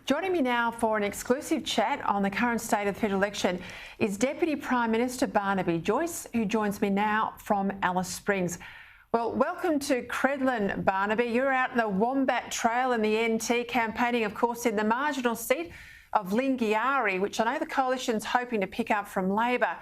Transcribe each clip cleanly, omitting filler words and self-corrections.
Joining me now for an exclusive chat on the current state of the federal election is Deputy Prime Minister Barnaby Joyce, who joins me now from Alice Springs. Well, welcome to Credlin, Barnaby. You're out in the Wombat Trail in the NT campaigning, of course, in the marginal seat of Lingiari, which I know the coalition's hoping to pick up from Labor.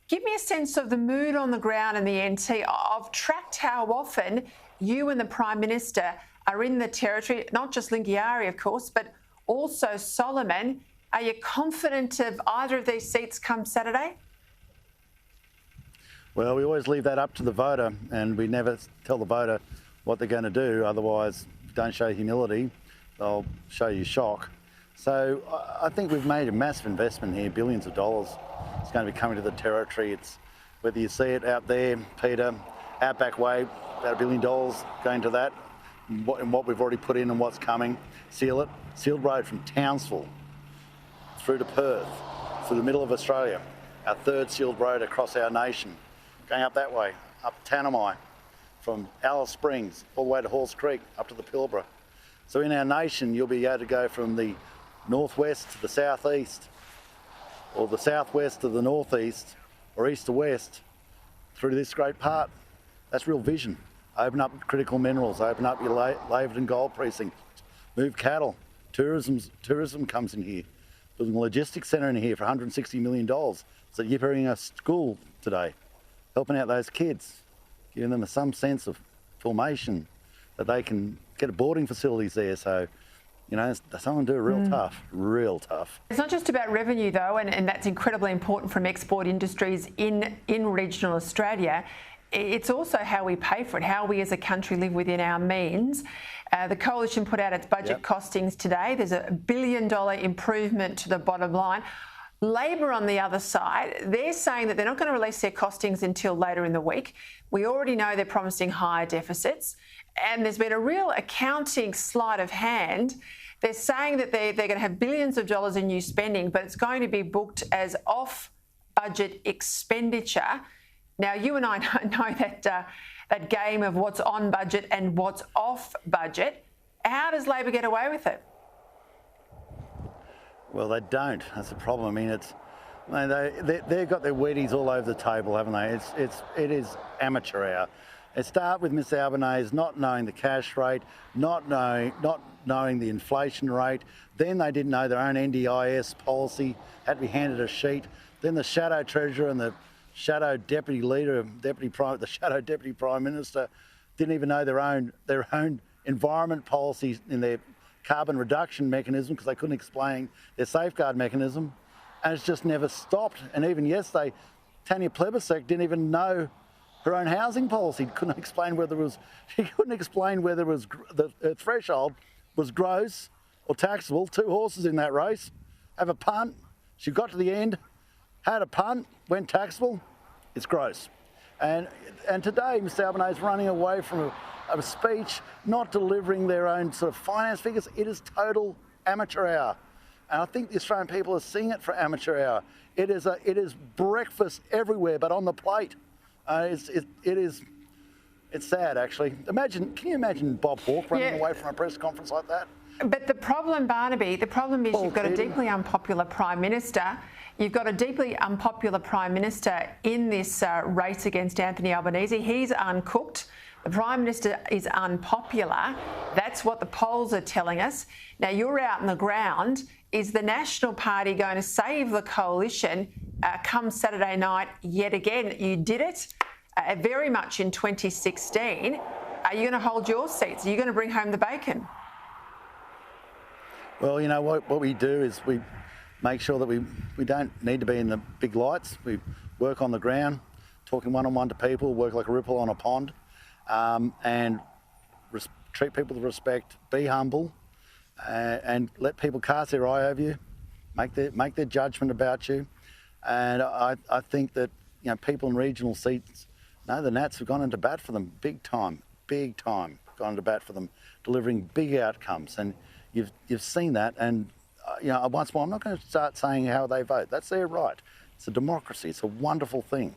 Give me a sense of the mood on the ground in the NT. I've tracked how often you and the Prime Minister are in the territory, not just Lingiari, of course, but also Solomon. Are you confident of either of these seats come Saturday? Well, we always leave that up to the voter, and we never tell the voter what they're going to do. Otherwise, don't show humility, they'll show you shock. So I think we've made a massive investment here, billions of dollars. It's going to be coming to the territory. It's whether you see it out there, Peter, Outback Way, about $1 billion going to that, and what we've already put in and what's coming. Sealed road from Townsville through to Perth, through the middle of Australia. Our third sealed road across our nation. Going up that way, up Tanami, from Alice Springs all the way to Halls Creek, up to the Pilbara. So in our nation, you'll be able to go from the northwest to the southeast, or the southwest to the northeast, or east to west, through this great part. That's real vision. Open up critical minerals, open up your Laverton Gold Precinct, move cattle. Tourism comes in here. Building a logistics centre in here for $160 million. So you're bringing a school today, helping out those kids, giving them some sense of formation, that they can get boarding facilities there. So, you know, someone do it real tough. It's not just about revenue, though, and that's incredibly important from export industries in regional Australia. It's also how we pay for it, how we as a country live within our means. The Coalition put out its budget costings today. There's a $1 billion improvement to the bottom line. Labor, on the other side, they're saying that they're not going to release their costings until later in the week. We already know they're promising higher deficits, and there's been a real accounting sleight of hand. They're saying that they're going to have billions of dollars in new spending, but it's going to be booked as off-budget expenditure. Now, you and I know that game of what's on budget and what's off budget. How does Labor get away with it? Well, they don't. That's the problem. I mean, they've got their Wheaties all over the table, haven't they? It is amateur hour. It started with Mr Albanese not knowing the cash rate, not knowing the inflation rate. Then they didn't know their own NDIS policy, had to be handed a sheet. Then the shadow treasurer and the shadow deputy leader, the shadow deputy prime minister, didn't even know their own environment policies in their carbon reduction mechanism because they couldn't explain their safeguard mechanism, and it's just never stopped. And even yesterday, Tanya Plibersek didn't even know her own housing policy. Couldn't explain whether the threshold was gross or taxable. 2 horses in that race, have a punt. She got to the end, had a punt, went taxable. It's gross. And today, Mr Albanese running away from a speech, not delivering their own sort of finance figures. It is total amateur hour. And I think the Australian people are seeing it for amateur hour. It is breakfast everywhere, but on the plate. It's sad, actually. Can you imagine Bob Hawke running away from a press conference like that? But the problem, Barnaby, is you've got a deeply unpopular Prime Minister. You've got a deeply unpopular Prime Minister in this race against Anthony Albanese. He's uncooked. The Prime Minister is unpopular. That's what the polls are telling us. Now, you're out on the ground. Is the National Party going to save the coalition come Saturday night yet again? You did it very much in 2016. Are you going to hold your seats? Are you going to bring home the bacon? Well, you know, what we do is we make sure that we don't need to be in the big lights. We work on the ground, talking one-on-one to people, work like a ripple on a pond, and treat people with respect, be humble, and let people cast their eye over you, make their judgment about you. And I think that, you know, people in regional seats, the Nats have gone into bat for them big time, gone into bat for them, delivering big outcomes. And you've seen that. And, you know, once more, I'm not going to start saying how they vote. That's their right. It's a democracy. It's a wonderful thing.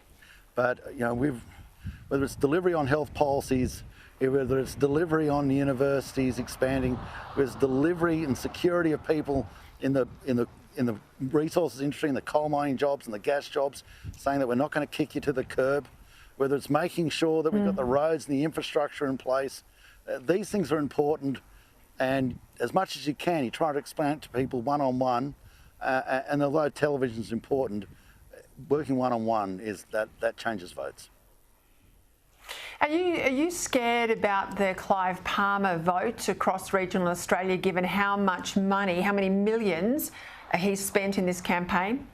But, you know, whether it's delivery on health policies, whether it's delivery on universities expanding, whether it's delivery and security of people in the resources industry, in the coal mining jobs and the gas jobs, saying that we're not going to kick you to the curb, whether it's making sure that we've got the roads and the infrastructure in place. These things are important, and as much as you can, you try to explain it to people one-on-one, and although television is important, working one-on-one is that changes votes. Are you scared about the Clive Palmer vote across regional Australia, given how much money, how many millions he's spent in this campaign?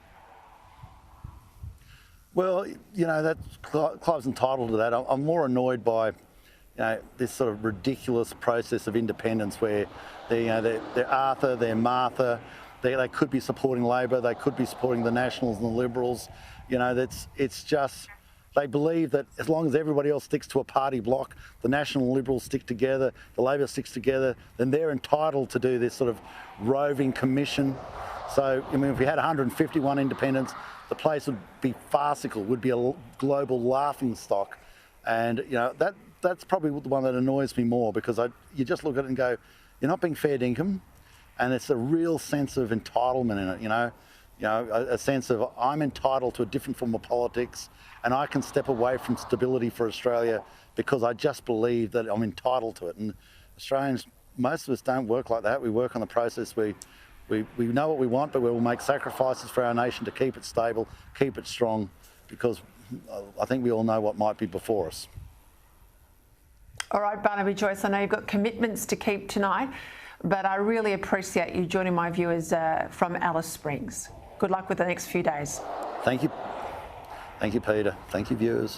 Well, you know, Clive's entitled to that. I'm more annoyed by, this sort of ridiculous process of independence where they're Arthur, they're Martha, they could be supporting Labor, they could be supporting the Nationals and the Liberals. It's just, they believe that as long as everybody else sticks to a party block, the National and Liberals stick together, the Labor sticks together, then they're entitled to do this sort of roving commission. So, I mean, if we had 151 independents, the place would be farcical, would be a global laughing stock. And, that's probably the one that annoys me more, because you just look at it and go, you're not being fair dinkum, and it's a real sense of entitlement in it, a sense of I'm entitled to a different form of politics, and I can step away from stability for Australia because I just believe that I'm entitled to it. And Australians, most of us don't work like that. We work on the process. We know what we want, but we will make sacrifices for our nation to keep it stable, keep it strong, because I think we all know what might be before us. All right, Barnaby Joyce, I know you've got commitments to keep tonight, but I really appreciate you joining my viewers from Alice Springs. Good luck with the next few days. Thank you. Thank you, Peter. Thank you, viewers.